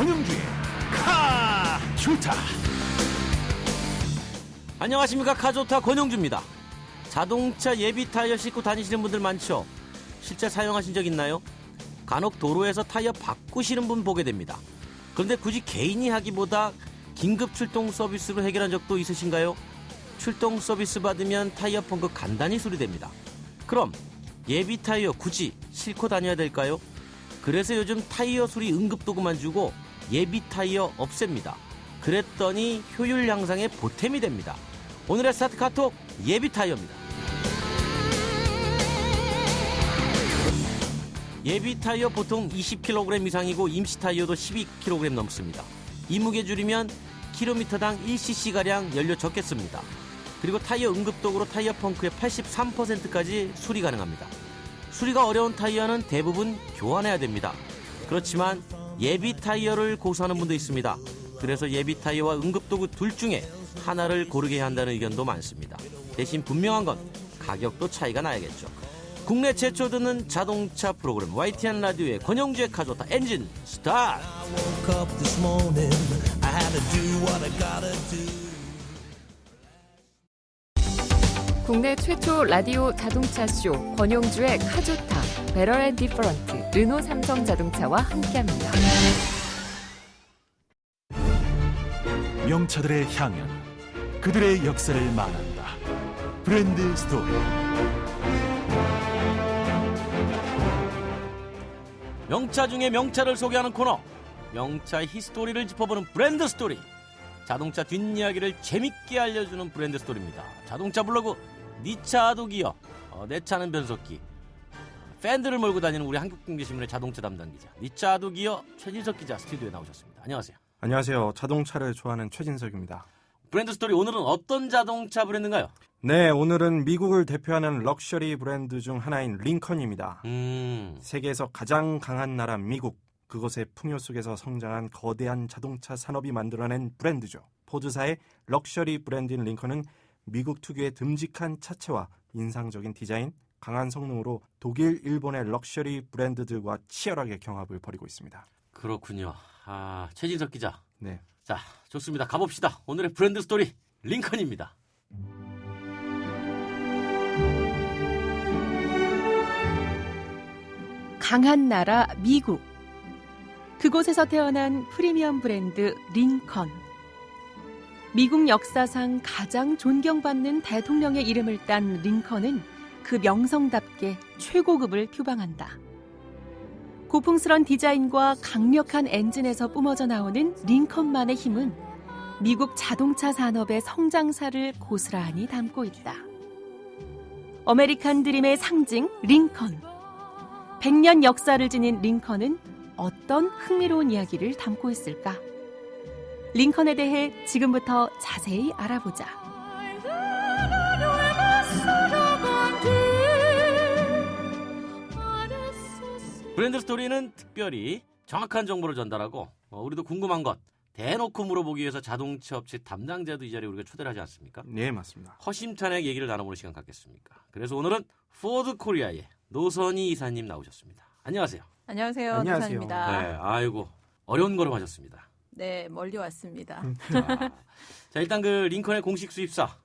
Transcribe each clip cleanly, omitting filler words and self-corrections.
권영주의 카좋다. 안녕하십니까. 카좋다 권영주입니다. 자동차 예비 타이어 싣고 다니시는 분들 많죠? 실제 사용하신 적 있나요? 간혹 도로에서 타이어 바꾸시는 분 보게 됩니다. 그런데 굳이 개인이 하기보다 긴급 출동 서비스로 해결한 적도 있으신가요? 출동 서비스 받으면 타이어 펑크 간단히 수리됩니다. 그럼 예비 타이어 굳이 싣고 다녀야 될까요? 그래서 요즘 타이어 수리 응급도구만 주고 예비 타이어 없앱니다. 그랬더니 효율 향상에 보탬이 됩니다. 오늘의 스타트 카톡 예비 타이어입니다. 예비 타이어 보통 20kg 이상이고 임시 타이어도 12kg 넘습니다. 이 무게 줄이면 킬로미터당 1cc가량 연료 적겠습니다. 그리고 타이어 응급도구로 타이어 펑크의 83%까지 수리 가능합니다. 수리가 어려운 타이어는 대부분 교환해야 됩니다. 그렇지만 예비 타이어를 고수하는 분도 있습니다. 그래서 예비 타이어와 응급도구 둘 중에 하나를 고르게 해야 한다는 의견도 많습니다. 대신 분명한 건 가격도 차이가 나야겠죠. 국내 최초 듣는 자동차 프로그램 YTN 라디오의 권영주의 카좋다 엔진 스타트! 국내 최초 라디오 자동차 쇼 권영주의 카좋다 베럴 앤 디퍼런트 르노 삼성 자동차와 함께합니다. 명차들의 향연, 그들의 역사를 말한다. 브랜드 스토리. 명차 중에 명차를 소개하는 코너, 명차의 히스토리를 짚어보는 브랜드 스토리. 자동차 뒷이야기를 재밌게 알려주는 브랜드 스토리입니다. 자동차 블로그 니차도 기어, 내 차는 변속기. 팬들을 몰고 다니는 우리 한국경제신문의 자동차 담당 기자 니차도 기어 최진석 기자 스튜디오에 나오셨습니다. 안녕하세요. 안녕하세요. 자동차를 좋아하는 최진석입니다. 브랜드 스토리, 오늘은 어떤 자동차 브랜드인가요? 네, 오늘은 미국을 대표하는 럭셔리 브랜드 중 하나인 링컨입니다. 세계에서 가장 강한 나라 미국, 그곳의 풍요 속에서 성장한 거대한 자동차 산업이 만들어낸 브랜드죠. 포드사의 럭셔리 브랜드인 링컨은 미국 특유의 듬직한 차체와 인상적인 디자인, 강한 성능으로 독일, 일본의 럭셔리 브랜드들과 치열하게 경합을 벌이고 있습니다. 그렇군요. 최진석 기자. 네. 자, 좋습니다. 가봅시다. 오늘의 브랜드 스토리 링컨입니다. 강한 나라 미국. 그곳에서 태어난 프리미엄 브랜드 링컨. 미국 역사상 가장 존경받는 대통령의 이름을 딴 링컨은 그 명성답게 최고급을 표방한다. 고풍스런 디자인과 강력한 엔진에서 뿜어져 나오는 링컨만의 힘은 미국 자동차 산업의 성장사를 고스란히 담고 있다. 아메리칸 드림의 상징 링컨. 100년 역사를 지닌 링컨은 어떤 흥미로운 이야기를 담고 있을까? 링컨에 대해 지금부터 자세히 알아보자. 브랜드 스토리는 특별히 정확한 정보를 전달하고 우리도 궁금한 것 대놓고 물어보기 위해서 자동차 업체 담당자도 이 자리에 우리가 초대를 하지 않습니까? 네, 맞습니다. 허심탄회 얘기를 나눠보는 시간 갖겠습니까? 그래서 오늘은 포드 코리아의 노선희 이사님 나오셨습니다. 안녕하세요. 안녕하세요. 안녕하세요. 노사입니다. 네, 아이고 어려운 걸음 하셨습니다. 네, 멀리 왔습니다. 자, 일단 그 링컨의 공식 수입사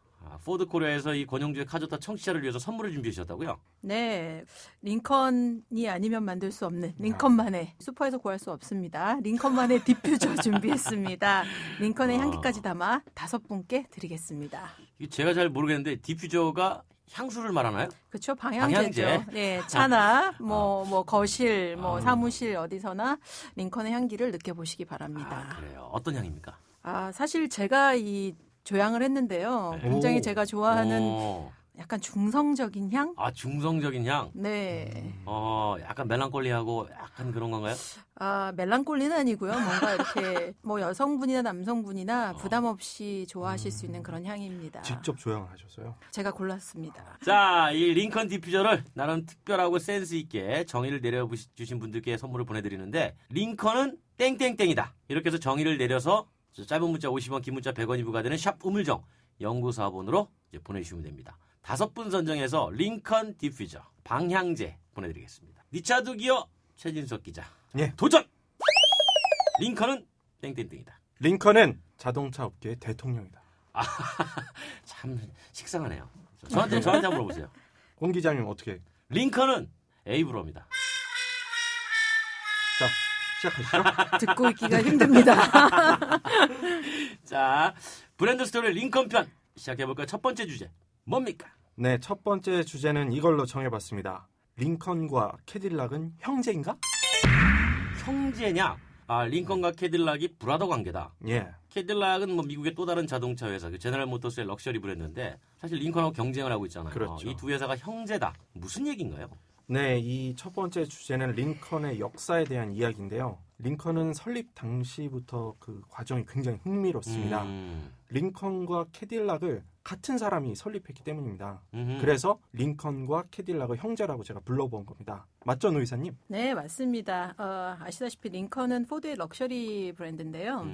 포드 코리아에서 이 권영주의 카좋다 청취자를 위해서 선물을 준비해 주셨다고요? 네, 링컨이 아니면 만들 수 없는 링컨만의 슈퍼에서 구할 수 없습니다. 링컨만의 디퓨저 준비했습니다. 링컨의 향기까지 담아 5분께 드리겠습니다. 이게 제가 잘 모르겠는데 디퓨저가 향수를 말하나요? 그렇죠, 방향제죠. 방향제. 네, 차나 뭐 거실, 사무실 어디서나 링컨의 향기를 느껴보시기 바랍니다. 그래요. 어떤 향입니까? 사실 제가 이 조향을 했는데요. 굉장히 제가 좋아하는 약간 중성적인 향? 중성적인 향? 네. 약간 멜랑콜리하고 약간 그런 건가요? 멜랑콜리는 아니고요. 뭔가 이렇게 뭐 여성분이나 남성분이나 부담 없이 좋아하실 수 있는 그런 향입니다. 직접 조향을 하셨어요? 제가 골랐습니다. 자, 이 링컨 디퓨저를 나름 특별하고 센스 있게 정의를 내려주신 분들께 선물을 보내드리는데 링컨은 땡땡땡이다. 이렇게 해서 정의를 내려서 짧은 문자 50원, 긴 문자 100원이 부과되는 샵 우물정 0945번으로 이제 보내주시면 됩니다. 5분 선정해서 링컨 디퓨저 방향제 보내드리겠습니다. 니차도 기어 최진석 기자. 예. 도전! 링컨은 땡땡땡이다. 링컨은 자동차 업계의 대통령이다. 참 식상하네요. 저한테 한번 물어보세요. 공 기자님 어떻게? 링컨은 에이브로입니다. 자, 시작하시죠. 듣고 있기가 힘듭니다. 자, 브랜드 스토리 링컨 편 시작해볼까요? 첫 번째 주제 뭡니까? 네, 첫 번째 주제는 이걸로 정해봤습니다. 링컨과 캐딜락은 형제인가? 형제냐? 링컨과 캐딜락이 브라더 관계다. 예. 캐딜락은 뭐 미국의 또 다른 자동차 회사, 제너럴 모터스의 럭셔리 브랜드인데 사실 링컨하고 경쟁을 하고 있잖아요. 그렇죠. 이 두 회사가 형제다. 무슨 얘기인가요? 네, 이 첫 번째 주제는 링컨의 역사에 대한 이야기인데요. 링컨은 설립 당시부터 그 과정이 굉장히 흥미롭습니다. 링컨과 캐딜락을 같은 사람이 설립했기 때문입니다. 그래서 링컨과 캐딜락을 형제라고 제가 불러본 겁니다. 맞죠, 노 이사님? 네, 맞습니다. 아시다시피 링컨은 포드의 럭셔리 브랜드인데요.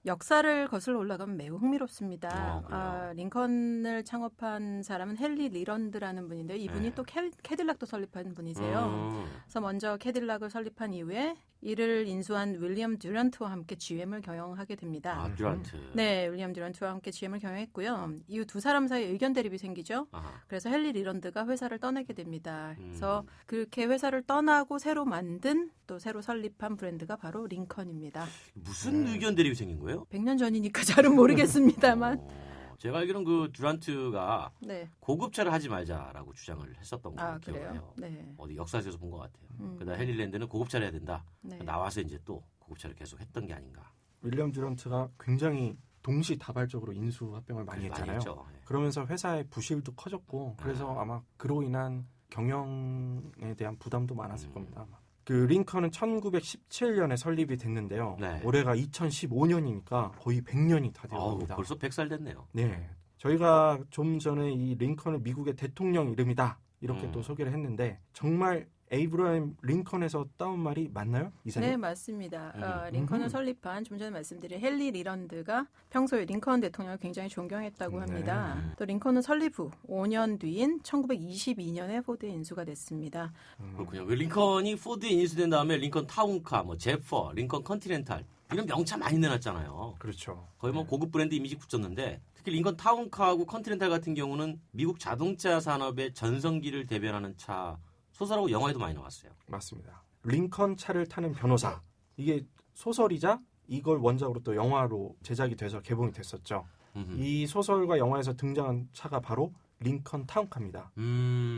역사를 거슬러 올라가면 매우 흥미롭습니다. 링컨을 창업한 사람은 헨리 리런드라는 분인데요. 이분이 네. 또 캐딜락도 설립한 분이세요. 그래서 먼저 캐딜락을 설립한 이후에 이를 인수한 윌리엄 듀런트와 함께 GM을 경영하게 됩니다. 듀란트. 네, 윌리엄 듀런트와 함께 GM을 경영했고요. 이후 두 사람 사이에 의견 대립이 생기죠. 그래서 헨리 리런드가 회사를 떠나게 됩니다. 그래서 그렇게 회사를 떠나고 새로 만든 또 새로 설립한 브랜드가 바로 링컨입니다. 무슨 의견 대립이 생긴 거예요? 100년 전이니까 잘은 모르겠습니다만. 제가 알기로는 그 듀란트가 네. 고급차를 하지 말자라고 주장을 했었던 걸로 그래요? 기억해요. 네. 어디 역사에서 본 것 같아요. 그다음 헨리랜드는 고급차를 해야 된다. 네. 나와서 이제 또 고급차를 계속 했던 게 아닌가. 윌리엄 듀런트가 굉장히 동시다발적으로 인수합병을 많이 했잖아요. 했죠. 예. 그러면서 회사의 부실도 커졌고 그래서 아마 그로 인한 경영에 대한 부담도 많았을 겁니다. 아마. 그 링컨은 1917년에 설립이 됐는데요. 네. 올해가 2015년이니까 거의 100년이 다 되어 갑니다. 벌써 100살 됐네요. 네. 저희가 좀 전에 이 링컨을 미국의 대통령 이름이다 이렇게 또 소개를 했는데 정말 에이브러햄 링컨에서 따온 말이 맞나요? 이사님? 네, 맞습니다. 링컨을 설립한 좀 전에 말씀드린 헨리 리런드가 평소에 링컨 대통령을 굉장히 존경했다고 합니다. 또 링컨은 설립 후 5년 뒤인 1922년에 포드에 인수가 됐습니다. 그렇군요. 링컨이 포드에 인수된 다음에 링컨 타운카, 뭐 제퍼, 링컨 컨티넨탈 이런 명차 많이 내놨잖아요. 그렇죠. 거의 뭐 고급 브랜드 이미지 붙였는데 특히 링컨 타운카하고 컨티넨탈 같은 경우는 미국 자동차 산업의 전성기를 대변하는 차 소설하고 영화에도 많이 나왔어요. 맞습니다. 링컨 차를 타는 변호사. 이게 소설이자 이걸 원작으로 또 영화로 제작이 돼서 개봉이 됐었죠. 이 소설과 영화에서 등장한 차가 바로 링컨 타운카입니다.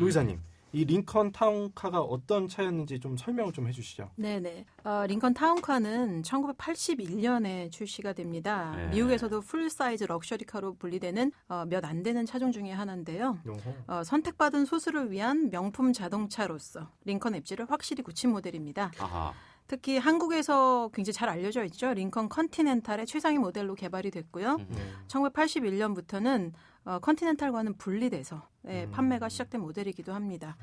노 이사님, 이 링컨 타운카가 어떤 차였는지 좀 설명을 좀 해주시죠. 네네. 링컨 타운카는 1981년에 출시가 됩니다. 네. 미국에서도 풀 사이즈 럭셔리카로 분리되는 몇 안 되는 차종 중에 하나인데요. 선택받은 소수를 위한 명품 자동차로서 링컨 엣지를 확실히 굳힌 모델입니다. 아하. 특히 한국에서 굉장히 잘 알려져 있죠. 링컨 컨티넨탈의 최상위 모델로 개발이 됐고요. 1981년부터는 컨티넨탈과는 분리돼서 판매가 시작된 모델이기도 합니다.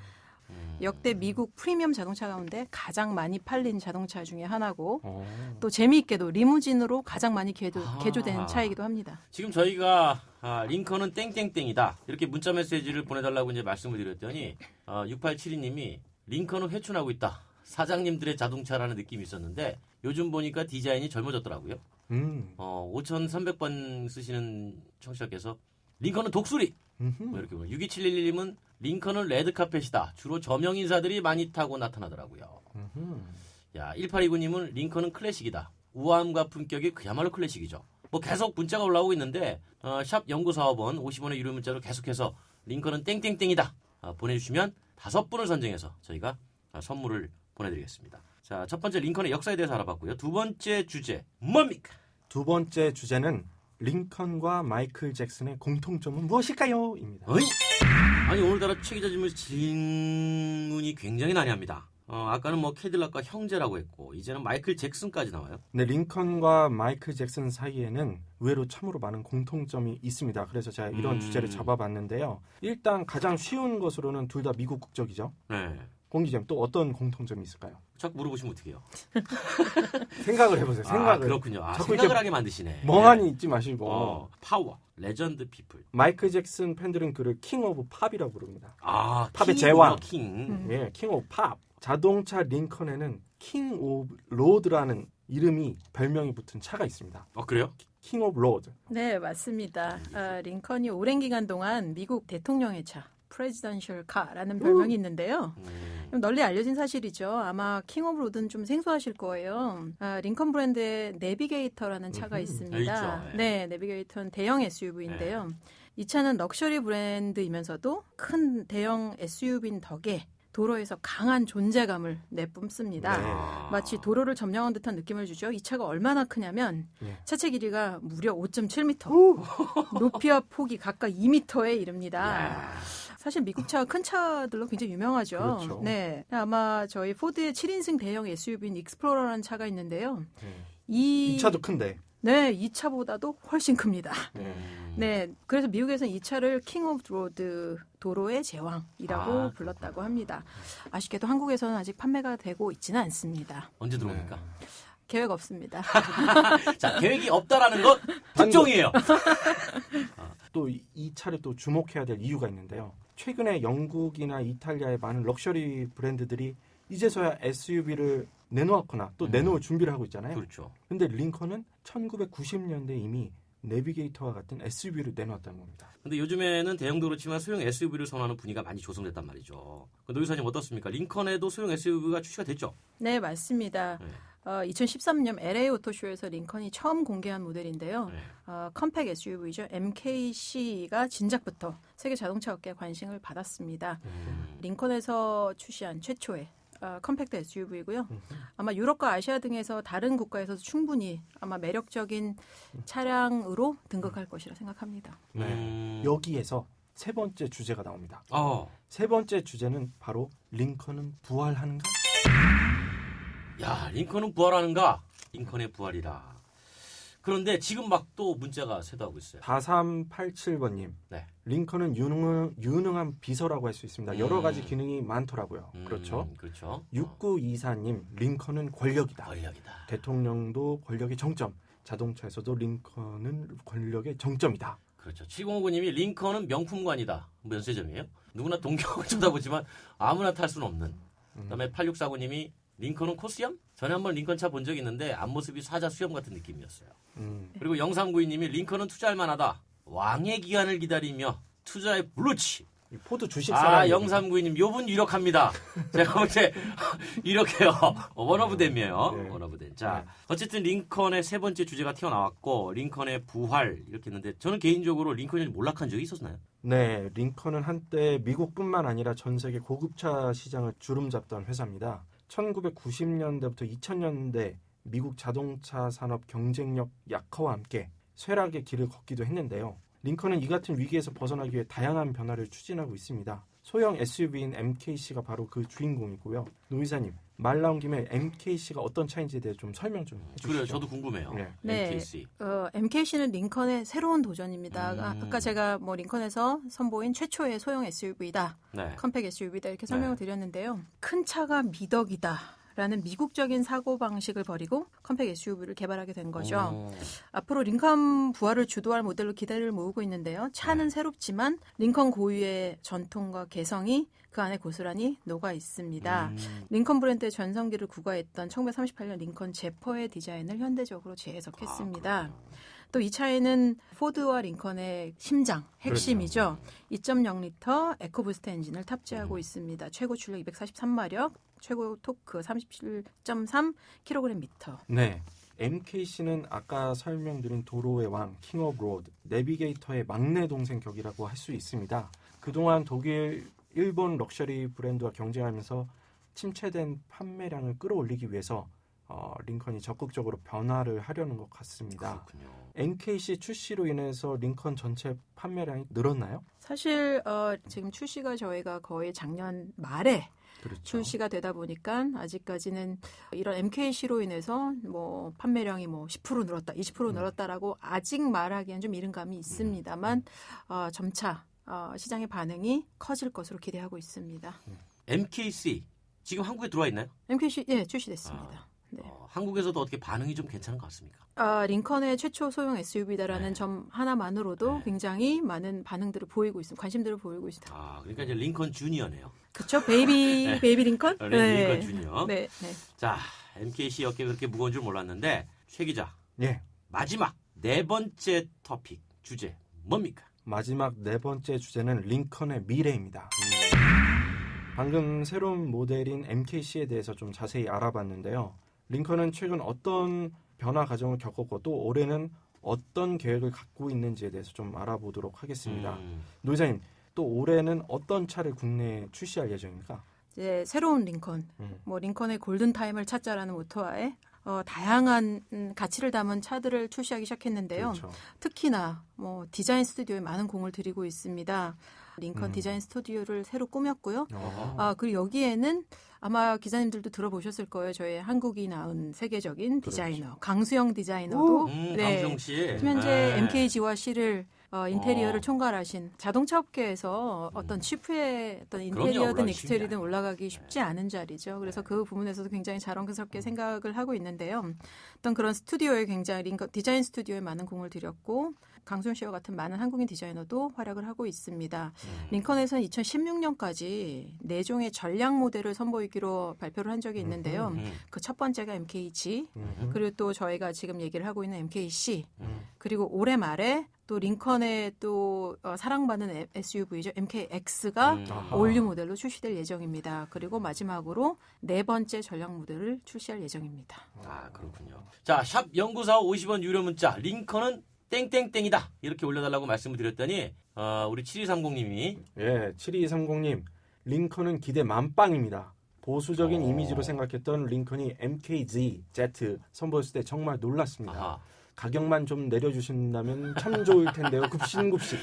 역대 미국 프리미엄 자동차 가운데 가장 많이 팔린 자동차 중에 하나고 또 재미있게도 리무진으로 가장 많이 개조된 차이기도 합니다. 지금 저희가 링컨은 땡땡땡이다 이렇게 문자 메시지를 보내달라고 이제 말씀을 드렸더니 6872님이 링컨은 회춘하고 있다. 사장님들의 자동차라는 느낌이 있었는데 요즘 보니까 디자인이 젊어졌더라고요. 5300번 쓰시는 청취자께서 링컨은 독수리 뭐 이렇게 보면 62711님은 링컨은 레드카펫이다. 주로 저명 인사들이 많이 타고 나타나더라고요. 야 1829님은 링컨은 클래식이다. 우아함과 품격이 그야말로 클래식이죠. 뭐 계속 문자가 올라오고 있는데 샵 0945번 50원의 유료 문자로 계속해서 링컨은 땡땡땡이다 보내주시면 5분을 선정해서 저희가 선물을 보내드리겠습니다. 자, 첫 번째 링컨의 역사에 대해서 알아봤고요. 두 번째 주제 뭡니까? 두 번째 주제는 링컨과 마이클 잭슨의 공통점은 무엇일까요? 입니다. 어이? 아니 오늘따라 최 기자 질문이 굉장히 난해합니다. 아까는 뭐 캐딜락과 형제라고 했고 이제는 마이클 잭슨까지 나와요. 네, 링컨과 마이클 잭슨 사이에는 의외로 참으로 많은 공통점이 있습니다. 그래서 제가 이런 주제를 잡아봤는데요. 일단 가장 쉬운 것으로는 둘 다 미국 국적이죠. 네. 공 기자님 또 어떤 공통점이 있을까요? 자꾸 물어보시면 어떡해요? 생각을 해보세요. 생각을. 그렇군요. 자꾸 생각을 이렇게 하게 만드시네. 멍하니 있지 마시고. 파워, 레전드 피플. 마이클 잭슨 팬들은 그를 킹 오브 팝이라고 부릅니다. 킹이구나, 팝의 제왕. 킹. 예, 킹 오브 팝. 자동차 링컨에는 킹 오브 로드라는 이름이 별명이 붙은 차가 있습니다. 그래요? 킹 오브 로드. 네, 맞습니다. 링컨이 오랜 기간 동안 미국 대통령의 차, 프레지던셜 카라는 별명이 있는데요. 좀 널리 알려진 사실이죠. 아마 킹 오브 로드는 좀 생소하실 거예요. 링컨 브랜드의 내비게이터라는 차가 있습니다. 있죠. 네, 내비게이터는 대형 SUV인데요. 이 차는 럭셔리 브랜드이면서도 큰 대형 SUV인 덕에 도로에서 강한 존재감을 내뿜습니다. 네. 마치 도로를 점령한 듯한 느낌을 주죠. 이 차가 얼마나 크냐면 네. 차체 길이가 무려 5.7m, 높이와 폭이 각각 2m에 이릅니다. 사실 미국 차가 큰 차들로 굉장히 유명하죠. 그렇죠. 네, 아마 저희 포드의 7인승 대형 SUV인 익스플로러라는 차가 있는데요. 네. 이 이 차도 큰데. 네, 이 차보다도 훨씬 큽니다. 네. 네, 그래서 미국에서는 이 차를 킹 오브 로드, 도로의 제왕이라고 불렀다고 합니다. 아쉽게도 한국에서는 아직 판매가 되고 있지는 않습니다. 언제 들어옵니까? 계획 없습니다. 자, 계획이 없다라는 건 특종이에요. 또 이 차를 또 주목해야 될 이유가 있는데요. 최근에 영국이나 이탈리아의 많은 럭셔리 브랜드들이 이제서야 SUV를 내놓았거나 또 내놓을 준비를 하고 있잖아요. 그렇죠. 근데 링컨은 1990년대 이미 내비게이터와 같은 SUV를 내놓았다는 겁니다. 근데 요즘에는 대형도 그렇지만 소형 SUV를 선호하는 분위기가 많이 조성됐단 말이죠. 노 이사님 어떻습니까? 링컨에도 소형 SUV가 출시가 됐죠? 네, 맞습니다. 네. 2013년 LA 오토쇼에서 링컨이 처음 공개한 모델인데요. 네. 컴팩 SUV죠. MKC가 진작부터 세계 자동차 업계에 관심을 받았습니다. 링컨에서 출시한 최초의 컴팩트 SUV고요. 아마 유럽과 아시아 등에서 다른 국가에서도 충분히 아마 매력적인 차량으로 등극할 것이라 생각합니다. 여기에서 세 번째 주제가 나옵니다. 어. 세 번째 주제는 바로 링컨은 부활하는가? 야, 링컨은 부활하는가? 링컨의 부활이라. 그런데 지금 막 또 문자가 쇄도하고 있어요. 4387번님. 네. 링컨은 유능한 비서라고 할 수 있습니다. 여러 가지 기능이 많더라고요. 그렇죠. 그렇죠. 6924님. 링컨은 권력이다. 권력이다. 대통령도 권력의 정점. 자동차에서도 링컨은 권력의 정점이다. 그렇죠. 7059님이 링컨은 명품관이다. 면세점이에요. 누구나 동경을 쳐다보지만 아무나 탈 수는 없는. 그다음에 8649님이 링컨은 코스염? 전에 한번 링컨 차 본 적이 있는데 앞모습이 사자 수염 같은 느낌이었어요. 그리고 0392님이 링컨은 투자할 만하다. 왕의 기한을 기다리며 투자의 블루치. 포드 주식사랑. 0392님 요분 유력합니다. 제가 볼 때 이렇게요. 원어브댐이에요. 네. 원어브댐. 자, 어쨌든 링컨의 세 번째 주제가 튀어나왔고 링컨의 부활 이렇게 했는데 저는 개인적으로 링컨이 몰락한 적이 있었나요? 네, 링컨은 한때 미국뿐만 아니라 전 세계 고급차 시장을 주름잡던 회사입니다. 1990년대부터 2000년대 미국 자동차 산업 경쟁력 약화와 함께 쇠락의 길을 걷기도 했는데요. 링컨은 이 같은 위기에서 벗어나기 위해 다양한 변화를 추진하고 있습니다. 소형 SUV인 MKC가 바로 그 주인공이고요. 노 이사님, 말 나온 김에 MKC가 어떤 차인지에 대해 좀 설명 좀 해주시죠. 그래요. 저도 궁금해요. 네. MKC. MKC는 링컨의 새로운 도전입니다. 아까 제가 링컨에서 선보인 최초의 소형 SUV다. 네. 컴팩 SUV다 이렇게 설명을 드렸는데요. 큰 차가 미덕이다. 라는 미국적인 사고방식을 버리고 컴팩 SUV를 개발하게 된 거죠. 앞으로 링컨 부활을 주도할 모델로 기대를 모으고 있는데요. 차는 새롭지만 링컨 고유의 전통과 개성이 그 안에 고스란히 녹아 있습니다. 링컨 브랜드의 전성기를 구가했던 1938년 링컨 제퍼의 디자인을 현대적으로 재해석했습니다. 또 이 차에는 포드와 링컨의 심장, 핵심이죠. 2.0리터 에코부스트 엔진을 탑재하고 있습니다. 최고 출력 243마력, 최고 토크 37.3kgm. 네, MKC는 아까 설명드린 도로의 왕, 킹 오브 로드, 내비게이터의 막내 동생 격이라고 할 수 있습니다. 그동안 독일, 일본 럭셔리 브랜드와 경쟁하면서 침체된 판매량을 끌어올리기 위해서 링컨이 적극적으로 변화를 하려는 것 같습니다. 그렇군요. MKC 출시로 인해서 링컨 전체 판매량이 늘었나요? 사실 지금 출시가 저희가 거의 작년 말에 그렇죠. 출시가 되다 보니까 아직까지는 이런 MKC로 인해서 판매량이 10% 늘었다, 20% 늘었다라고 아직 말하기엔 좀 이른 감이 있습니다만 점차 시장의 반응이 커질 것으로 기대하고 있습니다. MKC 지금 한국에 들어와 있나요? MKC 출시됐습니다. 네. 한국에서도 어떻게 반응이 좀 괜찮은 것 같습니까? 링컨의 최초 소형 SUV다라는 점 하나만으로도 굉장히 많은 반응들을 보이고 있습니다. 관심들을 보이고 있습니다. 그러니까 이제 링컨 주니어네요. 그쵸? 베이비 링컨? 링컨 주니어. 네, 네. 자, MKC 어깨가 그렇게 무거운 줄 몰랐는데 최 기자. 예. 마지막 네 번째 토픽 주제 뭡니까? 마지막 네 번째 주제는 링컨의 미래입니다. 방금 새로운 모델인 MKC에 대해서 좀 자세히 알아봤는데요. 링컨은 최근 어떤 변화 과정을 겪었고 또 올해는 어떤 계획을 갖고 있는지에 대해서 좀 알아보도록 하겠습니다. 노 이사님, 또 올해는 어떤 차를 국내에 출시할 예정입니까? 이제 새로운 링컨, 뭐 링컨의 골든 타임을 찾자라는 모토하에 다양한 가치를 담은 차들을 출시하기 시작했는데요. 그렇죠. 특히나 뭐 디자인 스튜디오에 많은 공을 들이고 있습니다. 링컨 디자인 스튜디오를 새로 꾸몄고요. 그리고 여기에는 아마 기자님들도 들어보셨을 거예요. 저희 한국이 낳은 세계적인 디자이너, 강수영 디자이너도 강수영 씨. 현재 MKG와 C를 인테리어를 총괄하신 자동차 업계에서 어떤 치프의 어떤 인테리어든 올라가기 익스테리어든 올라가기 쉽지 않은 자리죠. 그래서 그 부분에서도 굉장히 자랑스럽게 생각을 하고 있는데요. 어떤 그런 스튜디오에 굉장히 디자인 스튜디오에 많은 공을 들였고 강수영 씨와 같은 많은 한국인 디자이너도 활약을 하고 있습니다. 링컨에서는 2016년까지 4종의 전략 모델을 선보이기로 발표를 한 적이 있는데요. 그 첫 번째가 MKG, 그리고 또 저희가 지금 얘기를 하고 있는 MKC, 그리고 올해 말에 또 링컨의 또 사랑받는 SUV죠. MKX가 올류 모델로 출시될 예정입니다. 그리고 마지막으로 네 번째 전략 모델을 출시할 예정입니다. 아, 그렇군요. 자, 샵 0945 50원 유료 문자 링컨은 땡땡땡이다 이렇게 올려달라고 말씀을 드렸더니 우리 7230님이 예, 7230님, 링컨은 기대 만빵입니다. 보수적인 이미지로 생각했던 링컨이 MKZ, Z 선보였을 때 정말 놀랐습니다. 아하. 가격만 좀 내려주신다면 참 좋을 텐데요. 급신급식.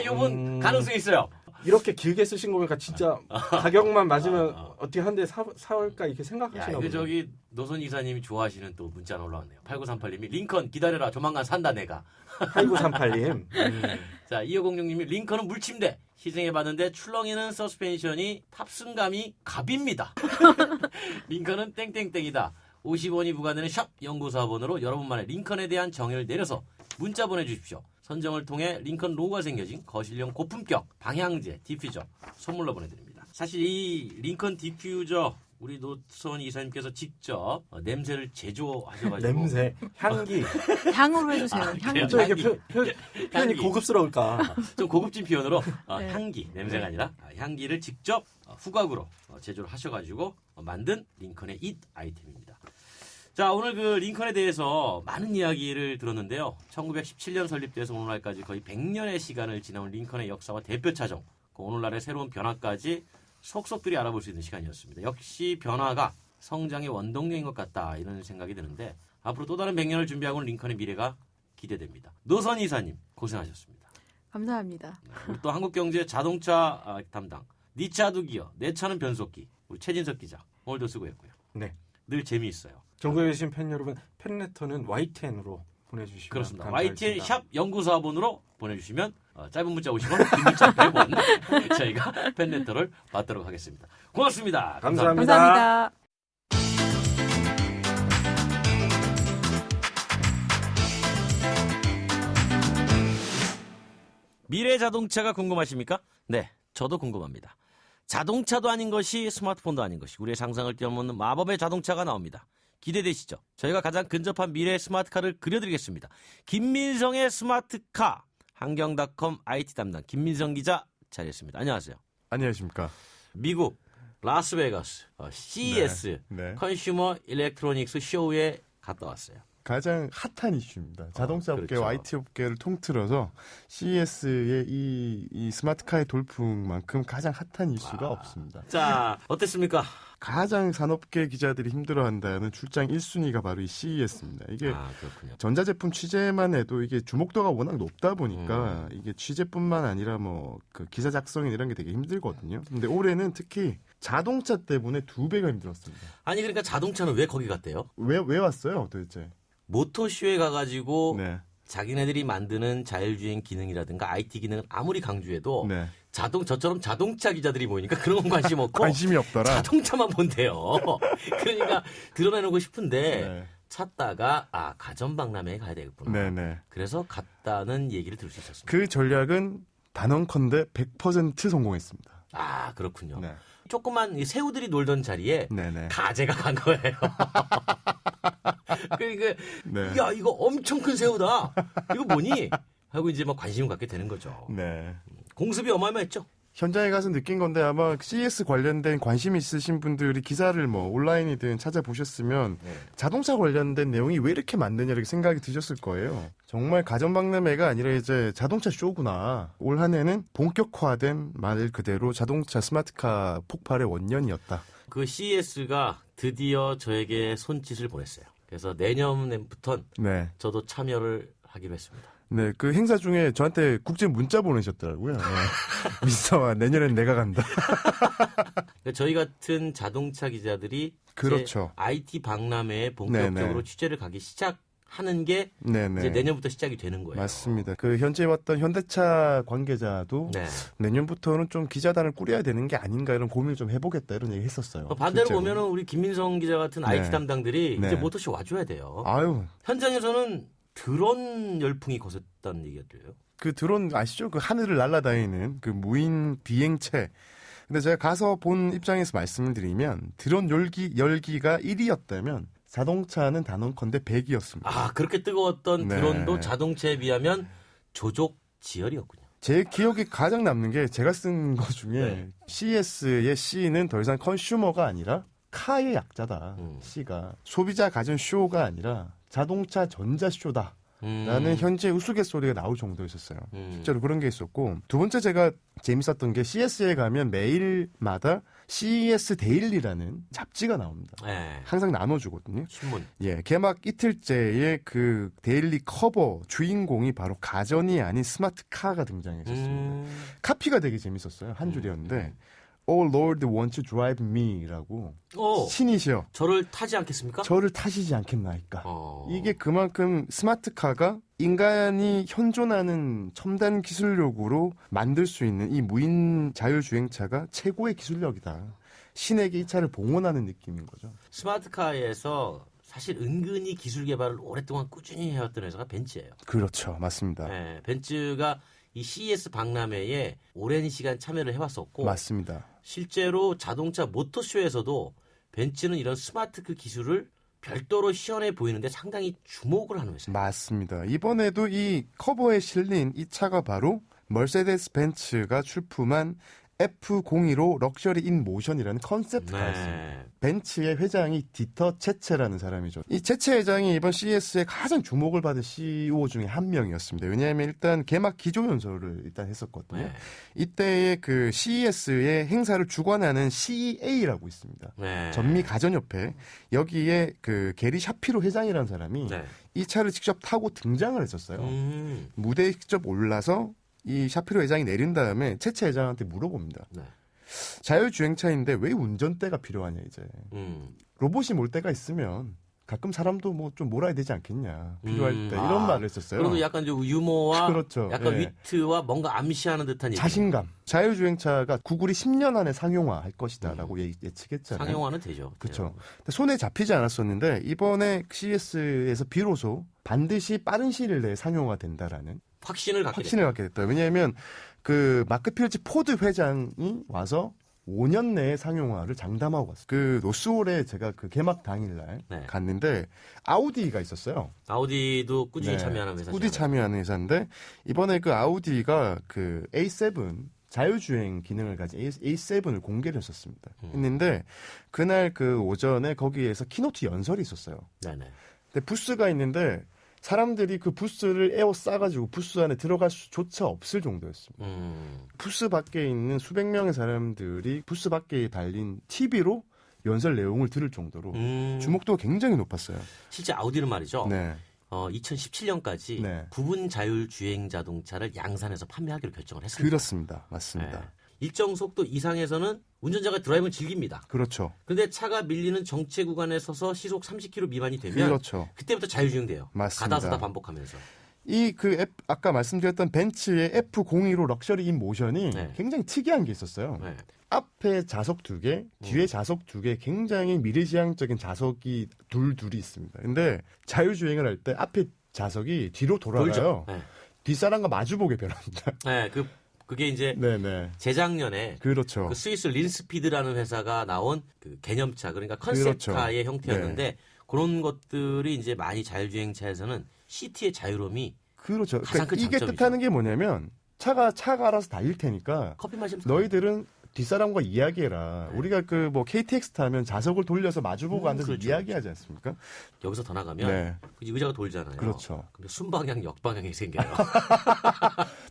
요분 가능성이 있어요. 이렇게 길게 쓰신 거 보니까 진짜 가격만 맞으면 어떻게 한 대 사올까 이렇게 생각하시나 이거 보네요. 저기 노선 이사님이 좋아하시는 또 문자가 올라왔네요. 8938님이 링컨 기다려라 조만간 산다 내가. 8938님. 자, 2506님이 링컨은 물침대 시승해봤는데 출렁이는 서스펜션이 탑승감이 갑입니다. 링컨은 땡땡땡이다. 50원이 부과되는 샵 0945번으로 여러분만의 링컨에 대한 정의를 내려서 문자 보내주십시오. 선정을 통해 링컨 로고가 생겨진 거실용 고품격 방향제 디퓨저 선물로 보내드립니다. 사실 이 링컨 디퓨저 우리 노선 이사님께서 직접 냄새를 제조하셔가지고 냄새, 향기. 향으로 해주세요. 향. 좀 이렇게 표현이 향기. 고급스러울까. 좀 고급진 표현으로 네. 향기, 냄새가 아니라 향기를 직접 후각으로 제조를 하셔가지고 만든 링컨의 잇 아이템입니다. 자, 오늘 그 링컨에 대해서 많은 이야기를 들었는데요. 1917년 설립돼서 오늘날까지 거의 100년의 시간을 지나온 링컨의 역사와 대표 차종, 그 오늘날의 새로운 변화까지 속속들이 알아볼 수 있는 시간이었습니다. 역시 변화가 성장의 원동력인 것 같다 이런 생각이 드는데 앞으로 또 다른 100년을 준비하고 있는 링컨의 미래가 기대됩니다. 노선 이사님 고생하셨습니다. 감사합니다. 우리 또 한국경제 자동차 담당 니 차도 기어 내 차는 변속기 우리 최진석 기자 오늘도 수고했고요. 네. 늘 재미있어요. 전국에 계신 팬 여러분, 팬레터는 YTN으로 보내주시면 그렇습니다. 감사하겠습니다. YTN 샵 0945번으로 보내주시면 짧은 문자 50원, 긴 문자 100원 저희가 팬레터를 받도록 하겠습니다. 고맙습니다. 감사합니다. 감사합니다. 미래 자동차가 궁금하십니까? 네, 저도 궁금합니다. 자동차도 아닌 것이 스마트폰도 아닌 것이 우리의 상상을 뛰어넘는 마법의 자동차가 나옵니다. 기대되시죠? 저희가 가장 근접한 미래의 스마트카를 그려드리겠습니다. 김민성의 스마트카 한경닷컴 IT 담당 김민성 기자 자리했습니다. 안녕하세요. 안녕하십니까. 미국 라스베가스 CES 네. 컨슈머 일렉트로닉스 쇼에 갔다 왔어요. 가장 핫한 이슈입니다. 자동차 업계, 그렇죠. IT 업계를 통틀어서 CES의 이 스마트카의 돌풍만큼 가장 핫한 이슈가 없습니다. 자, 어땠습니까? 가장 산업계 기자들이 힘들어한다는 출장 1순위가 바로 이 CES입니다. 이게 그렇군요. 전자제품 취재만 해도 이게 주목도가 워낙 높다 보니까 이게 취재뿐만 아니라 뭐 그 기사 작성이나 이런 게 되게 힘들거든요. 근데 올해는 특히 자동차 때문에 2배가 힘들었습니다. 아니 그러니까 자동차는 왜 거기 갔대요? 왜 왔어요, 도대체? 모터쇼에 가가지고 네. 자기네들이 만드는 자율주행 기능이라든가 IT 기능을 아무리 강조해도 네. 저처럼 자동차 기자들이 모이니까 그런 건 관심 없고 관심이 없더라. 자동차만 본대요. 그러니까 드러내놓고 싶은데 네. 찾다가 가전박람회에 가야 되겠구나. 네네. 그래서 갔다는 얘기를 들을 수 있었습니다. 그 전략은 단언컨대 100% 성공했습니다. 그렇군요. 네. 조그만 이 새우들이 놀던 자리에 네네. 가재가 간 거예요. 그러니까 네. 야 이거 엄청 큰 새우다. 이거 뭐니? 하고 이제 막 관심을 갖게 되는 거죠. 네. 공습이 어마어마했죠. 현장에 가서 느낀 건데 아마 CS 관련된 관심 있으신 분들이 기사를 뭐 온라인이든 찾아보셨으면 네. 자동차 관련된 내용이 왜 이렇게 많느냐 이렇게 생각이 드셨을 거예요. 정말 가전박람회가 아니라 이제 자동차 쇼구나. 올 한 해는 본격화된 말 그대로 자동차 스마트카 폭발의 원년이었다. 그 CES가 드디어 저에게 손짓을 보냈어요. 그래서 내년부터는 네. 저도 참여를 하기로 했습니다. 네, 그 행사 중에 저한테 국제 문자 보내셨더라고요. 네. 민서아, 내년엔 내가 간다. 그러니까 저희 같은 자동차 기자들이 그렇죠. IT 박람회에 본격적으로 네네. 취재를 가기 시작하는 게 네네. 이제 내년부터 시작이 되는 거예요. 맞습니다. 그 현재 왔던 현대차 관계자도 네. 내년부터는 좀 기자단을 꾸려야 되는 게 아닌가 이런 고민을 좀 해보겠다 이런 얘기 했었어요. 반대로 실제로. 보면은 우리 김민성 기자 같은 네. IT 담당들이 네. 이제 모터쇼 와줘야 돼요. 아유, 현장에서는 드론 열풍이 거셌다는 얘기가 들려요. 그 드론 아시죠? 그 하늘을 날아다니는 그 무인 비행체. 근데 제가 가서 본 입장에서 말씀을 드리면 드론 열기가 1위였다면 자동차는 단언컨대 100이었습니다. 아 그렇게 뜨거웠던 네. 드론도 자동차에 비하면 조족지열이었군요. 제 기억에 가장 남는 게 제가 쓴 것 중에 네. CS의 C는 더 이상 컨슈머가 아니라 카의 약자다. C가 소비자 가전 쇼가 아니라 자동차 전자 쇼다. 라는 현재 우스갯소리가 나올 정도였었어요. 실제로 그런 게 있었고 두 번째 제가 재밌었던 게 CS에 가면 매일마다 CES 데일리라는 잡지가 나옵니다. 네. 항상 나눠주거든요. 신문. 예, 개막 이틀째에 그 데일리 커버 주인공이 바로 가전이 아닌 스마트카가 등장했었습니다. 카피가 되게 재밌었어요. 한 줄이었는데 Oh Lord want to drive me라고 신이시여 저를 타지 않겠습니까? 저를 타시지 않겠나이까. 어. 이게 그만큼 스마트카가 인간이 현존하는 첨단 기술력으로 만들 수 있는 이 무인 자율주행차가 최고의 기술력이다. 신에게 이 차를 봉헌하는 느낌인 거죠. 스마트카에서 사실 은근히 기술 개발을 오랫동안 꾸준히 해왔던 회사가 벤츠예요. 그렇죠. 맞습니다. 네, 벤츠가 이 CES 박람회에 오랜 시간 참여를 해왔었고 맞습니다. 실제로 자동차 모터쇼에서도 벤츠는 이런 스마트 그 기술을 별도로 시연해 보이는데 상당히 주목을 하는 회사예요. 맞습니다. 이번에도 이 커버에 실린 이 차가 바로 머세데스 벤츠가 출품한 F02로 럭셔리 인 모션이라는 컨셉트카였습니다. 네. 벤츠의 회장이 디터 체체라는 사람이죠. 이 체체 회장이 이번 CES에 가장 주목을 받은 CEO 중에 한 명이었습니다. 왜냐하면 일단 개막 기조연설을 일단 했었거든요. 네. 이때의 그 CES의 행사를 주관하는 CEA라고 있습니다. 네. 전미 가전협회. 여기에 그 게리 샤피로 회장이라는 사람이 네. 이 차를 직접 타고 등장을 했었어요. 무대에 직접 올라서 이 샤피로 회장이 내린 다음에 체체 회장한테 물어봅니다. 네. 자율주행차인데 왜 운전대가 필요하냐 이제. 로봇이 몰 때가 있으면 가끔 사람도 뭐 좀 몰아야 되지 않겠냐. 필요할 때 이런 말을 했었어요. 그리고 약간 좀 유머와 그렇죠. 약간 예. 위트와 뭔가 암시하는 듯한 얘기. 자신감. 자율주행차가 구글이 10년 안에 상용화할 것이다라고 예측했잖아요. 상용화는 되죠. 그렇죠. 손에 잡히지 않았었는데 이번에 CES에서 비로소 반드시 빠른 시일 내에 상용화된다라는 확신을 갖게 확신을 갖게 됐다. 왜냐하면 그 마크 필지 포드 회장이 와서 5년 내에 상용화를 장담하고 왔어요. 그 노스홀에 제가 그 개막 당일날 네. 갔는데 아우디가 있었어요. 아우디도 꾸준히 네. 참여하는 회사죠. 꾸준히 참여하는 회사인데 이번에 그 아우디가 그 A7 자율주행 기능을 가진 A7을 공개를 했었습니다. 했는데 그날 그 오전에 거기에서 키노트 연설이 있었어요. 네네. 근데 부스가 있는데 사람들이 그 부스를 에워싸가지고 부스 안에 들어갈 수조차 없을 정도였습니다. 부스 밖에 있는 수백 명의 사람들이 부스 밖에 달린 TV로 연설 내용을 들을 정도로 주목도가 굉장히 높았어요. 실제 아우디는 말이죠. 네. 2017년까지 네. 부분 자율 주행 자동차를 양산해서 판매하기로 결정을 했습니다. 그렇습니다. 맞습니다. 네. 일정 속도 이상에서는 운전자가 드라이브를 즐깁니다. 그렇죠. 근데 차가 밀리는 정체 구간에 서서 시속 30km 미만이 되면 그렇죠. 그때부터 자율주행돼요. 맞습니다. 가다서다 반복하면서. 이 그 아까 말씀드렸던 벤츠의 F02로 럭셔리 인 모션이 네. 굉장히 특이한 게 있었어요. 네. 앞에 자석 2개, 뒤에 자석 2개, 굉장히 미래지향적인 자석이 둘이 있습니다. 근데 자율주행을 할 때 앞에 자석이 뒤로 돌아가요. 네. 뒷사람과 마주보게 변합니다. 네, 그 그게 이제 네네. 재작년에 그렇죠. 그 스위스 린스피드라는 회사가 나온 그 개념차 그러니까 컨셉카의 그렇죠. 형태였는데 네. 그런 것들이 이제 많이 자율주행차에서는 시트의 자유로움이 그렇죠. 가장 큰 이게 장점이죠. 뜻하는 게 뭐냐면 차가 알아서 달릴 테니까 커피 마시면서 너희들은 뒷사람과 이야기해라. 우리가 그 뭐 KTX 타면 좌석을 돌려서 마주보고 앉아서 그렇죠. 이야기하지 않습니까? 여기서 더 나가면 네. 의자가 돌잖아요. 그렇죠. 근데 순방향, 역방향이 생겨요.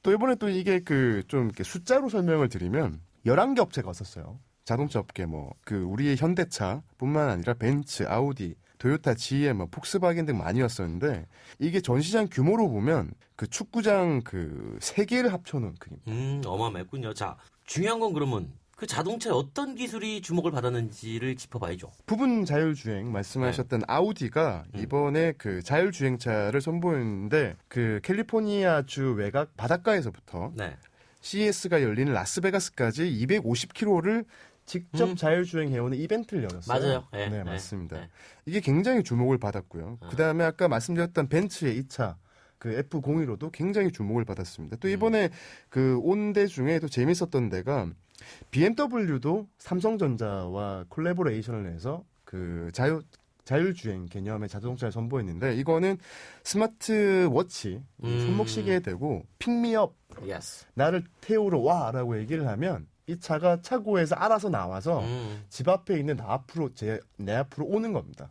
또 이번에 또 이게 그 좀 이렇게 숫자로 설명을 드리면 11개 업체가 왔었어요. 자동차 업계 뭐 그 우리의 현대차뿐만 아니라 벤츠, 아우디, 토요타, GM, 뭐 폭스바겐 등 많이 왔었는데 이게 전시장 규모로 보면 그 축구장 그 3개를 합쳐놓은 크기입니다. 어마어마했군요. 자, 중요한 건 그러면 그 자동차에 어떤 기술이 주목을 받았는지를 짚어봐야죠. 부분 자율주행 말씀하셨던 아우디가 이번에 그 자율주행차를 선보였는데 그 캘리포니아주 외곽 바닷가에서부터 네. CES가 열리는 라스베가스까지 250km를 직접 자율주행해오는 이벤트를 열었어요. 맞아요. 네, 네, 네, 맞습니다. 네. 이게 굉장히 주목을 받았고요. 그다음에 아까 말씀드렸던 벤츠의 2차 그 F01호도 굉장히 주목을 받았습니다. 또 이번에 그 온 데 중에 또 재밌었던 데가 BMW도 삼성전자와 콜라보레이션을 해서 그 자율주행 개념의 자동차를 선보였는데 이거는 스마트워치 손목시계에 대고 픽미업 예스. 나를 태우러 와라고 얘기를 하면 이 차가 차고에서 알아서 나와서 집 앞에 있는 내 앞으로 오는 겁니다.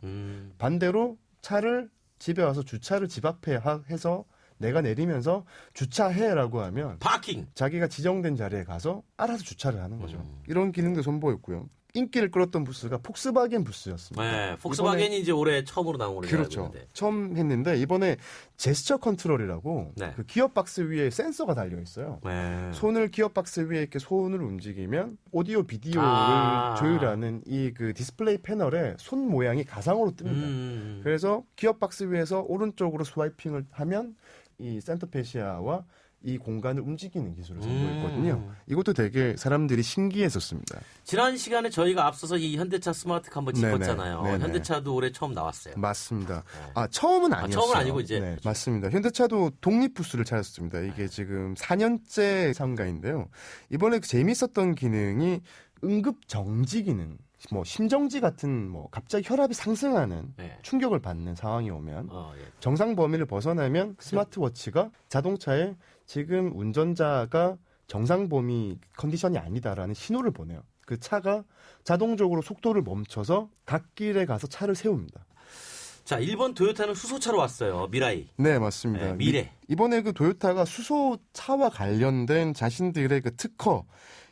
반대로 차를 집에 와서 주차를 집 앞에 해서 내가 내리면서 주차해라고 하면 파킹. 자기가 지정된 자리에 가서 알아서 주차를 하는 거죠. 이런 기능도 선보였고요. 인기를 끌었던 부스가 폭스바겐 부스였습니다. 네, 폭스바겐이 이제 올해 처음으로 나온 걸로 알고 그렇죠. 있는데. 처음 했는데 이번에 제스처 컨트롤이라고 네. 그 기어박스 위에 센서가 달려 있어요. 네. 손을 기어박스 위에 이렇게 손을 움직이면 오디오 비디오를 조율하는 이 그 디스플레이 패널에 손 모양이 가상으로 뜹니다. 그래서 기어박스 위에서 오른쪽으로 스와이핑을 하면 이 센터페시아와 이 공간을 움직이는 기술을 선보였거든요. 이것도 되게 사람들이 신기했었습니다. 지난 시간에 저희가 앞서서 이 현대차 스마트카 한번 네네. 짚었잖아요. 네네. 현대차도 올해 처음 나왔어요. 맞습니다. 네. 아, 처음은 아니었어요. 처음은 아니고 이제. 네, 맞습니다. 현대차도 독립 부스를 차렸습니다. 이게 지금 4년째 참가인데요. 이번에 재밌었던 기능이 응급 정지 기능. 뭐 심정지 같은 뭐 갑자기 혈압이 상승하는 네. 충격을 받는 상황이 오면 예. 정상 범위를 벗어나면 스마트워치가 자동차에 지금 운전자가 정상 범위 컨디션이 아니다라는 신호를 보내요. 그 차가 자동적으로 속도를 멈춰서 갓길에 가서 차를 세웁니다. 자, 일본 토요타는 수소차로 왔어요. 미라이. 네, 맞습니다. 네, 미래. 이번에 그 토요타가 수소차와 관련된 자신들의 그 특허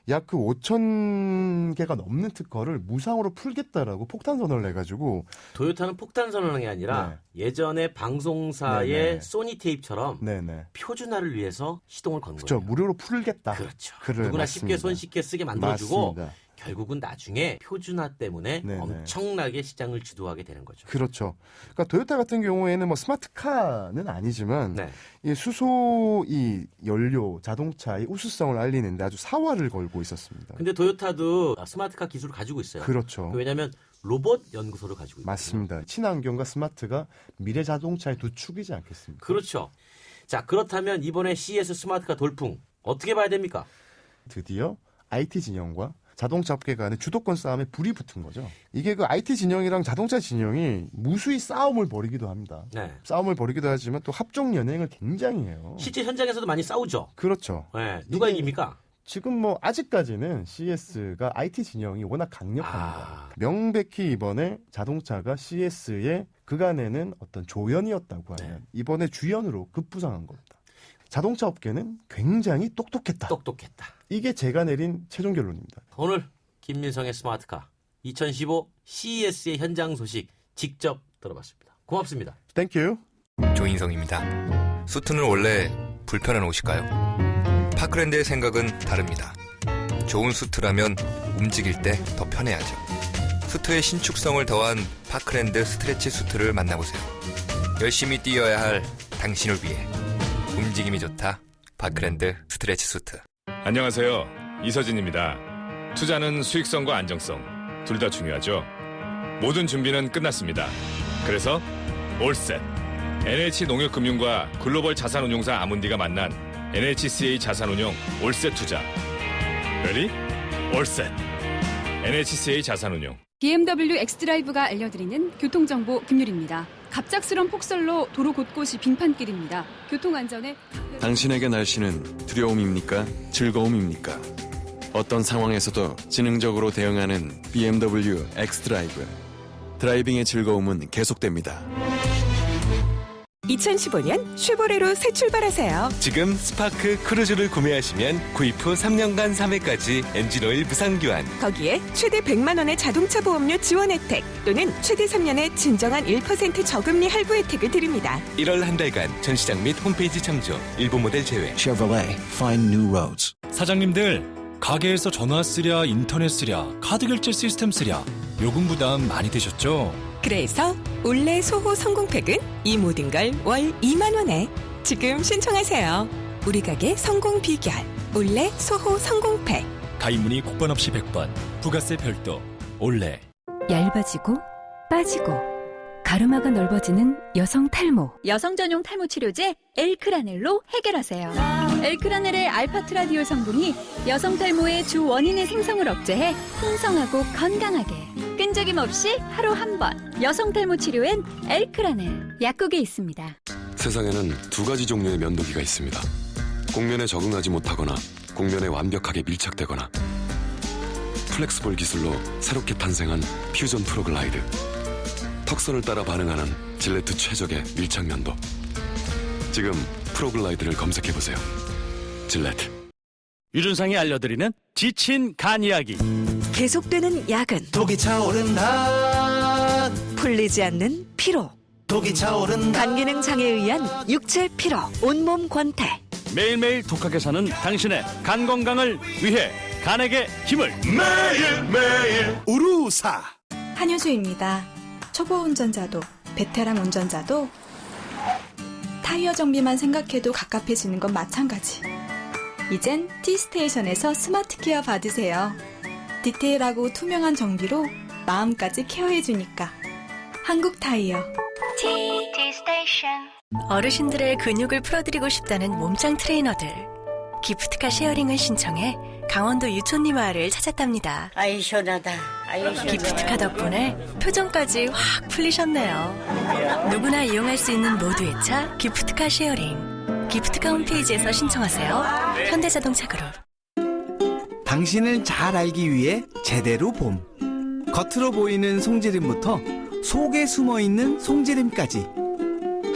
약 그 5,000개가 넘는 특허를 무상으로 풀겠다라고 폭탄 선언을 해가지고 토요타는 폭탄 선언한 게 아니라 예전에 방송사의 네네. 소니 테이프처럼 네네. 표준화를 위해서 시동을 건 그렇죠. 거예요. 무료로 풀겠다. 그렇죠. 그래, 누구나 맞습니다. 쉽게 손쉽게 쓰게 만들어주고 맞습니다. 결국은 나중에 표준화 때문에 네네. 엄청나게 시장을 주도하게 되는 거죠. 그렇죠. 그러니까 토요타 같은 경우에는 뭐 스마트카는 아니지만 네. 이 수소 이 연료 자동차의 우수성을 알리는데 아주 사활을 걸고 있었습니다. 근데 토요타도 스마트카 기술을 가지고 있어요. 그렇죠. 왜냐하면 로봇 연구소를 가지고 있거든요. 맞습니다. 친환경과 스마트가 미래 자동차의 두 축이지 않겠습니까? 그렇죠. 자, 그렇다면 이번에 CES 스마트카 돌풍 어떻게 봐야 됩니까? 드디어 IT 진영과 자동차 업계 간의 주도권 싸움에 불이 붙은 거죠. 이게 그 IT 진영이랑 자동차 진영이 무수히 싸움을 벌이기도 합니다. 네. 싸움을 벌이기도 하지만 또 합종 연행을 굉장히 해요. 실제 현장에서도 많이 싸우죠. 그렇죠. 네. 누가 이게 이깁니까? 지금 뭐 아직까지는 CES가 IT 진영이 워낙 강력합니다. 명백히 이번에 자동차가 CES의 그간에는 어떤 조연이었다고 하면 이번에 주연으로 급부상한 겁니다. 자동차 업계는 굉장히 똑똑했다. 똑똑했다. 이게 제가 내린 최종 결론입니다. 오늘 김민성의 스마트카 2015 CES의 현장 소식 직접 들어봤습니다. 고맙습니다. 땡큐. 조인성입니다. 수트는 원래 불편한 옷일까요? 파크랜드의 생각은 다릅니다. 좋은 수트라면 움직일 때 더 편해야죠. 수트의 신축성을 더한 파크랜드 스트레치 수트를 만나보세요. 열심히 뛰어야 할 당신을 위해 움직임이 좋다. 파크랜드 스트레치 수트. 안녕하세요. 이서진입니다. 투자는 수익성과 안정성 둘 다 중요하죠. 모든 준비는 끝났습니다. 그래서 올셋 NH농협금융과 글로벌 자산운용사 아문디가 만난 NHCA 자산운용 올셋 투자. Ready? 올셋. NHCA 자산운용. BMW 엑스드라이브가 알려드리는 교통정보 김유리입니다. 갑작스런 폭설로 도로 곳곳이 빙판길입니다. 교통안전에 당신에게 날씨는 두려움입니까? 즐거움입니까? 어떤 상황에서도 지능적으로 대응하는 BMW 엑스드라이브. 드라이빙의 즐거움은 계속됩니다. 2015년 쉐보레로 새 출발하세요. 지금 스파크 크루즈를 구매하시면 구입 후 3년간 3회까지 엔진오일 무상교환. 거기에 최대 100만 원의 자동차 보험료 지원 혜택 또는 최대 3년의 진정한 1% 저금리 할부 혜택을 드립니다. 1월 한 달간 전시장 및 홈페이지 참조. 일부 모델 제외. Chevrolet, find new roads. 사장님들, 가게에서 전화 쓰랴, 인터넷 쓰랴, 카드 결제 시스템 쓰랴 요금 부담 많이 되셨죠? 그래서 올레 소호 성공팩은 이 모든 걸 월 2만 원에 지금 신청하세요. 우리 가게 성공 비결 올레 소호 성공팩. 가입 문의 국번 없이 100번, 부가세 별도, 올레. 얇아지고 빠지고 가르마가 넓어지는 여성 탈모. 여성 전용 탈모 치료제 엘크라넬로 해결하세요. 엘크라넬의 알파트라디올 성분이 여성 탈모의 주 원인의 생성을 억제해 풍성하고 건강하게 끈적임 없이 하루 한 번. 여성 탈모 치료엔 엘크라넬 약국에 있습니다. 세상에는 두 가지 종류의 면도기가 있습니다. 곡면에 적응하지 못하거나 곡면에 완벽하게 밀착되거나 플렉스볼 기술로 새롭게 탄생한 퓨전 프로글라이드. 턱선을 따라 반응하는 질레트 최적의 밀착 면도. 지금 프로글라이드를 검색해보세요. 질레트. 유준상이 알려드리는 지친 간 이야기. 계속되는 야근, 독이 차오른다. 풀리지 않는 피로, 독이 차오른다. 간 기능 장애에 의한 육체 피로, 온몸 권태. 매일매일 독하게 사는 당신의 간 건강을 위해 간에게 힘을. 매일매일 우루사. 한효주입니다. 초보 운전자도 베테랑 운전자도 타이어 정비만 생각해도 갑갑해지는 건 마찬가지. 이젠 T스테이션에서 스마트 케어 받으세요. 디테일하고 투명한 정비로 마음까지 케어해주니까. 한국 타이어. T스테이션. 어르신들의 근육을 풀어드리고 싶다는 몸짱 트레이너들. 기프트카 쉐어링을 신청해 강원도 유촌리 마을을 찾았답니다. 아이 시원하다. 아이 시원하다. 기프트카 덕분에 표정까지 확 풀리셨네요. 누구나 이용할 수 있는 모두의 차 기프트카 쉐어링. 기프트카 홈페이지에서 신청하세요. 현대자동차 그룹. 당신을 잘 알기 위해 제대로 봄. 겉으로 보이는 송지름부터 속에 숨어있는 송지름까지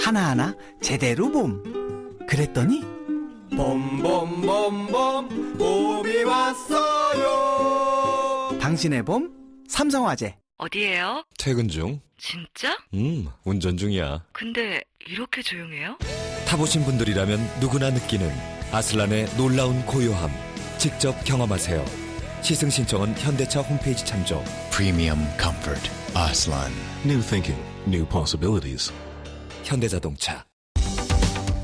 하나하나 제대로 봄. 그랬더니 봄봄봄봄 봄이 왔어요. 당신의 봄 삼성화재. 어디에요? 퇴근 중. 진짜? 운전 중이야. 근데 이렇게 조용해요? 타보신 분들이라면 누구나 느끼는 아슬란의 놀라운 고요함. 직접 경험하세요. 시승 신청은 현대차 홈페이지 참조. Premium comfort. Aslan. New thinking. New possibilities. 현대자동차.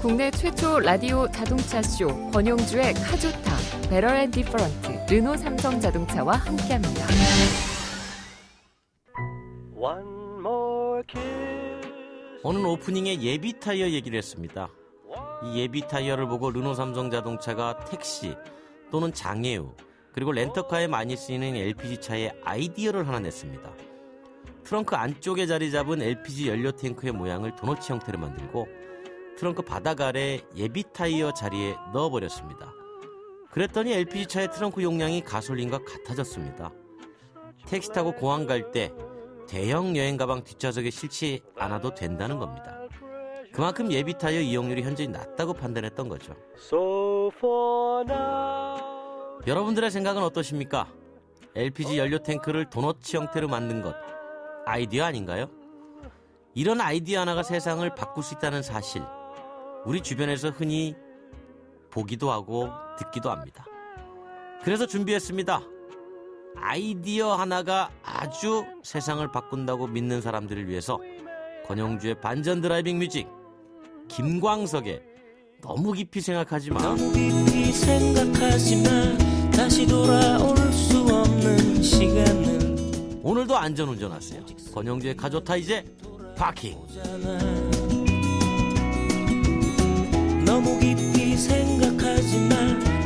국내 최초 라디오 자동차 쇼 권용주의 카조타, 배럴 앤 디퍼런트, 르노 삼성 자동차와 함께합니다. 오늘 오프닝에 예비 타이어 얘기를 했습니다. 이 예비 타이어를 보고 르노 삼성 자동차가 택시 또는 장애우 그리고 렌터카에 많이 쓰이는 LPG차의 아이디어를 하나 냈습니다. 트렁크 안쪽에 자리 잡은 LPG 연료 탱크의 모양을 도너츠 형태로 만들고 트렁크 바닥 아래 예비 타이어 자리에 넣어버렸습니다. 그랬더니 LPG차의 트렁크 용량이 가솔린과 같아졌습니다. 택시 타고 공항 갈 때 대형 여행 가방 뒷좌석에 실지 않아도 된다는 겁니다. 그만큼 예비 타이어 이용률이 현재 낮다고 판단했던 거죠. 여러분들의 생각은 어떠십니까? LPG 연료 탱크를 도너츠 형태로 만든 것 아이디어 아닌가요? 이런 아이디어 하나가 세상을 바꿀 수 있다는 사실 우리 주변에서 흔히 보기도 하고 듣기도 합니다. 그래서 준비했습니다. 아이디어 하나가 아주 세상을 바꾼다고 믿는 사람들을 위해서 권영주의 반전 드라이빙 뮤직, 김광석의 너무 깊이 생각하지 마. 너무 깊이 생각하지 마. 다시 돌아올 수 없는 시간은. 오늘도 안전운전하세요. 권영주의 카조타 이제 파킹. 너무 깊이 생각하지 생각하지 마